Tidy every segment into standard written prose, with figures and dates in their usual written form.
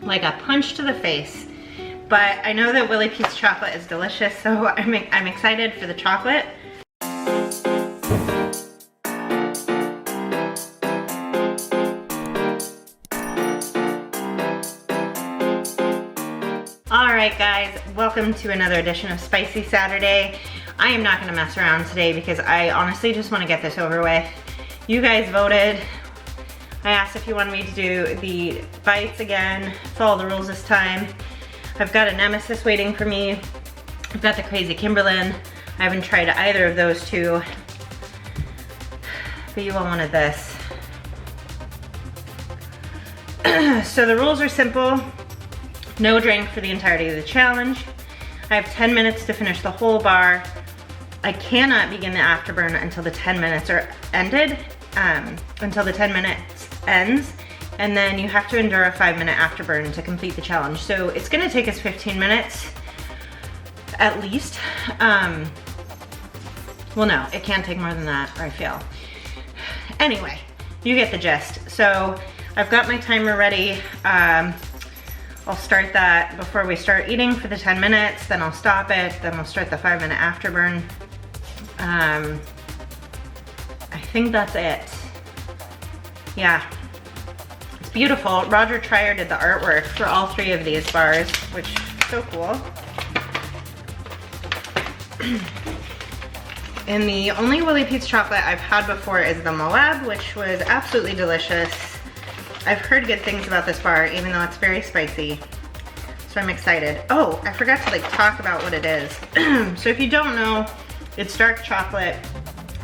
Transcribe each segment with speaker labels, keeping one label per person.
Speaker 1: like a punch to the face. But I know that Willy Pete's chocolate is delicious, so I'm excited for the chocolate. Alright guys, welcome to another edition of Spicy Saturday. I am not going to mess around today because I honestly just want to get this over with. You guys voted. I asked if you wanted me to do the bites again, follow the rules this time. I've got a nemesis waiting for me. I've got the crazy Kimberlyn. I haven't tried either of those two, but you all wanted this. So the rules are simple. No drink for the entirety of the challenge. I have 10 minutes to finish the whole bar. I cannot begin the afterburn until the 10 minutes are ended, until the 10 minutes ends. And then you have to endure a 5-minute afterburn to complete the challenge. So it's gonna take us 15 minutes at least. Well, no, it can't take more than that or I fail. Anyway, you get the gist. So I've got my timer ready. I'll start that before we start eating for the 10 minutes, then I'll stop it, then we'll start the 5-minute afterburn. I think that's it. Yeah. Beautiful. Roger Trier did the artwork for all 3 of these bars, which is so cool. And the only Willy Pete's chocolate I've had before is the Moab, which was absolutely delicious. I've heard good things about this bar, even though it's very spicy. So I'm excited. Oh, I forgot to talk about what it is. So if you don't know, it's dark chocolate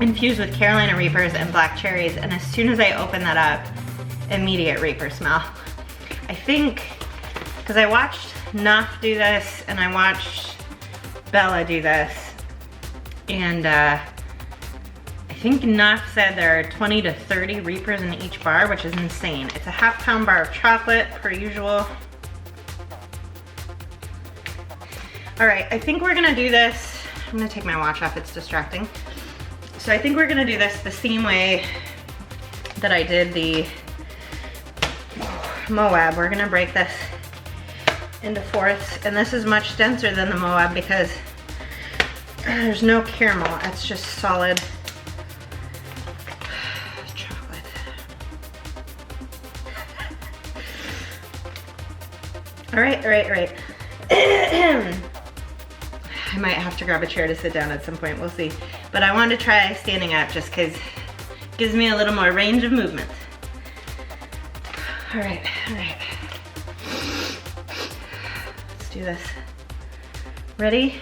Speaker 1: infused with Carolina Reapers and black cherries. And as soon as I open that up, immediate Reaper smell. I think, because I watched Nuff do this and I watched Bella do this, and I think Nuff said there are 20 to 30 Reapers in each bar, which is insane. It's a half-pound bar of chocolate, per usual. All right, I think we're gonna do this. I'm gonna take my watch off, it's distracting. So I think we're gonna do this the same way that I did the Moab. We're gonna break this into fourths, and this is much denser than the Moab because there's no caramel, it's just solid chocolate. All right. I might have to grab a chair to sit down at some point, we'll see. But I wanted to try standing up just because it gives me a little more range of movement. All right. Let's do this. Ready?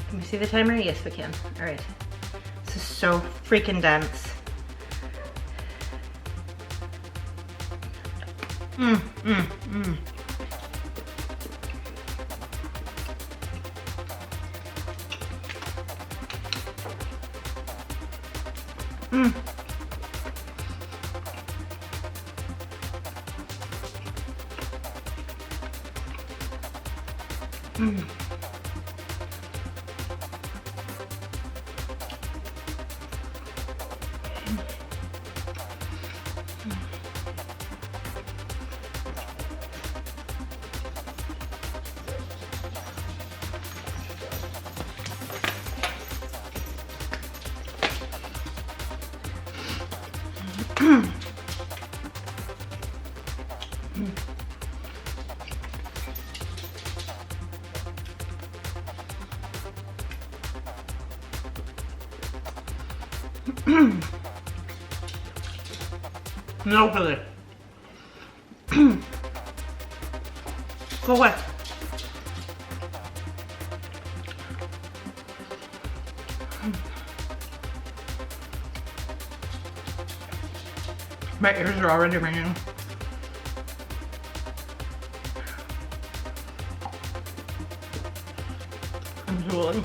Speaker 1: Can we see the timer? Yes, we can. All right. This is so freaking dense. No, Billy. Go away. My ears are already ringing. I'm drooling.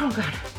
Speaker 1: Oh God.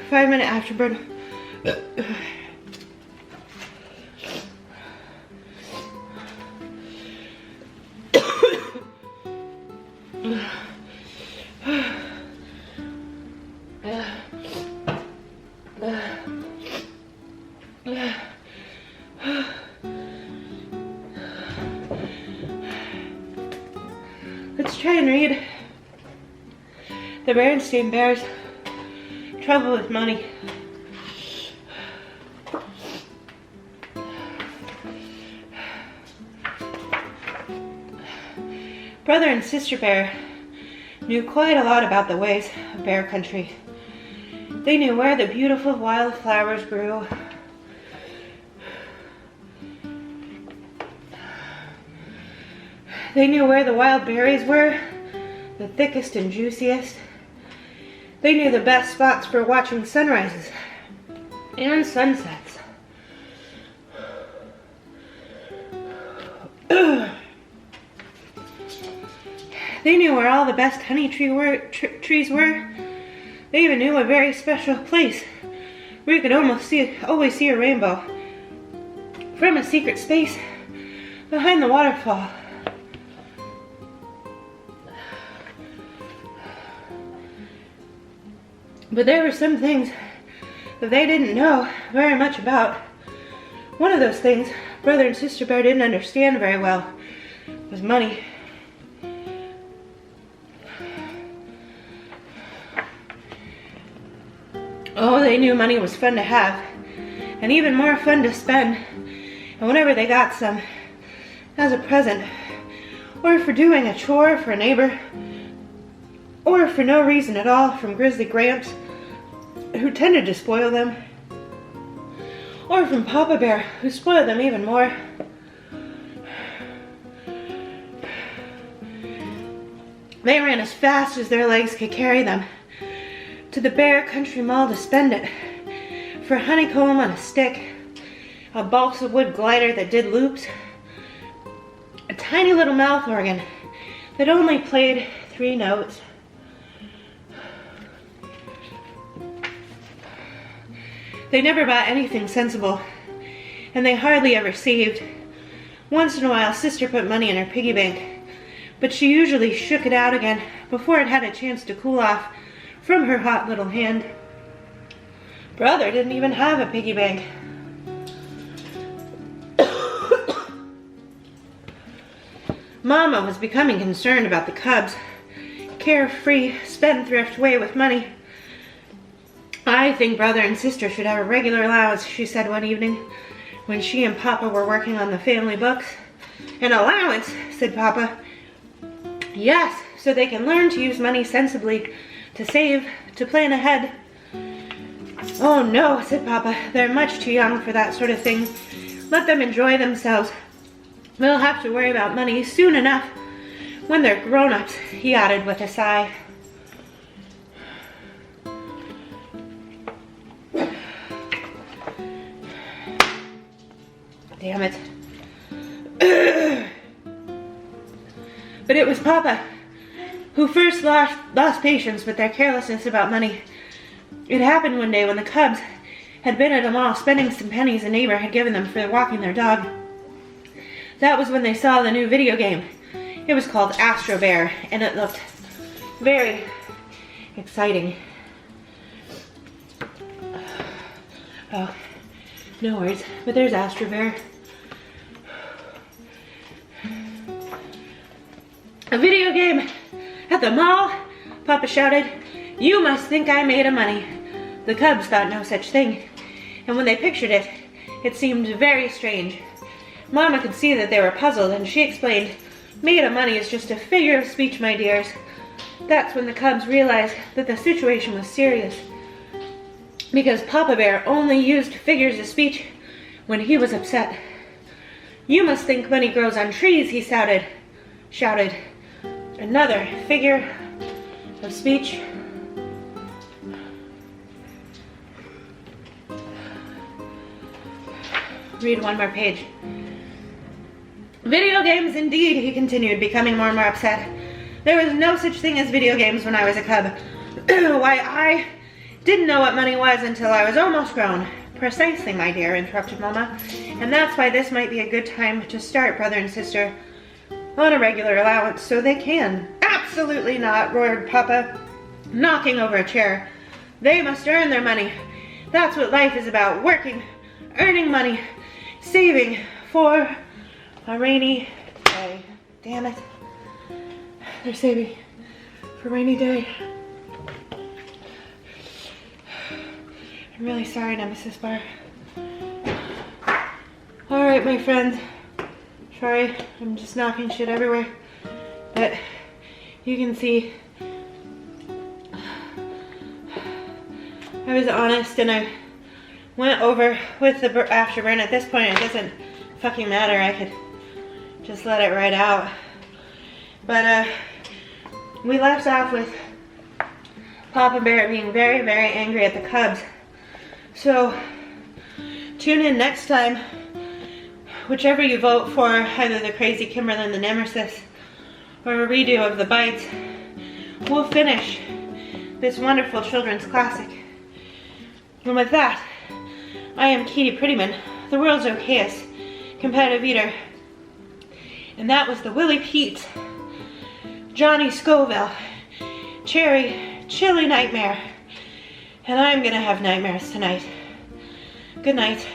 Speaker 1: 5-minute afterburn. Let's try and read The Berenstain Bears' Trouble with Money. Brother and Sister Bear knew quite a lot about the ways of bear country. They knew where the beautiful wild flowers grew. They knew where the wild berries were, the thickest and juiciest. They knew the best spots for watching sunrises and sunsets. They knew where all the best honey trees were. They even knew a very special place where you could always see a rainbow from a secret space behind the waterfall. But there were some things that they didn't know very much about. One of those things Brother and Sister Bear didn't understand very well was money. Oh, they knew money was fun to have, and even more fun to spend. And whenever they got some, as a present, or for doing a chore for a neighbor, or for no reason at all from Grizzly Gramps, who tended to spoil them, or from Papa Bear, who spoiled them even more. They ran as fast as their legs could carry them to the Bear Country Mall to spend it for a honeycomb on a stick, a balsa wood glider that did loops, a tiny little mouth organ that only played 3 notes. They never bought anything sensible, and they hardly ever saved. Once in a while, Sister put money in her piggy bank, but she usually shook it out again before it had a chance to cool off from her hot little hand. Brother didn't even have a piggy bank. Mama was becoming concerned about the cubs' carefree, spendthrift way with money. I think Brother and Sister should have a regular allowance, she said one evening when she and Papa were working on the family books. An allowance, said Papa. Yes, so they can learn to use money sensibly, to save, to plan ahead. Oh no, said Papa, they're much too young for that sort of thing. Let them enjoy themselves. They'll have to worry about money soon enough when they're grown-ups, he added with a sigh. Damn it. But it was Papa who first lost patience with their carelessness about money. It happened one day when the cubs had been at a mall spending some pennies a neighbor had given them for walking their dog. That was when they saw the new video game. It was called Astro Bear, and it looked very exciting. Oh, no worries, but there's Astro Bear. A video game at the mall? Papa shouted. You must think I made of money. The cubs thought no such thing, and when they pictured it, it seemed very strange. Mama could see that they were puzzled, and she explained, made of money is just a figure of speech, my dears. That's when the cubs realized that the situation was serious, because Papa Bear only used figures of speech when he was upset. You must think money grows on trees, he shouted. Another figure of speech. Read one more page. Video games indeed, he continued, becoming more and more upset. There was no such thing as video games when I was a cub. Why, I Didn't know what money was until I was almost grown. Precisely, my dear, interrupted Mama. And that's why this might be a good time to start, brother and sister, on a regular allowance so they can. Absolutely not, roared Papa, knocking over a chair. They must earn their money. That's what life is about, working, earning money, saving for a rainy day. Damn it. They're saving for a rainy day. I'm really sorry, Nemesis Bar. Alright, my friend. Sorry, I'm just knocking shit everywhere. But you can see I was honest and I went over with the afterburn. At this point, it doesn't fucking matter. I could just let it right out. But we left off with Papa Bear being very, very angry at the Cubs. So tune in next time, whichever you vote for, either the Crazy Kimberlyn, the Nemesis, or a redo of the Bites. We'll finish this wonderful children's classic. And with that, I am Katie Prettyman, the world's okayest competitive eater. And that was the Willie Pete, Johnny Scoville, Cherry Chili Nightmare. And I'm gonna have nightmares tonight. Good night.